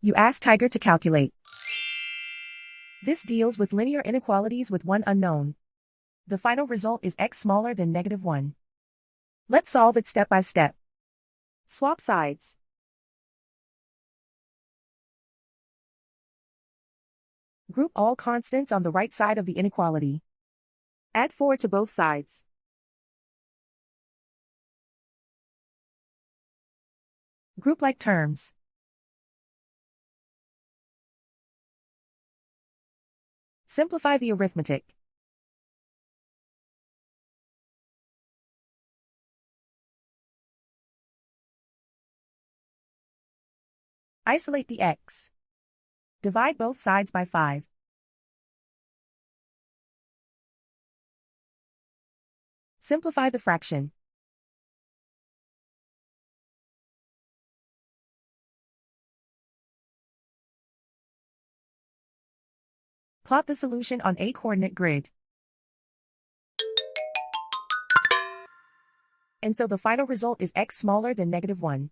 You ask Tiger to calculate. This deals with linear inequalities with one unknown. The final result is x smaller than -1. Let's solve it step by step. Swap sides. Group all constants on the right side of the inequality. Add 4 to both sides. Group like terms. Simplify the arithmetic. Isolate the x. Divide both sides by 5. Simplify the fraction. Plot the solution on a coordinate grid. And so the final result is x smaller than -1.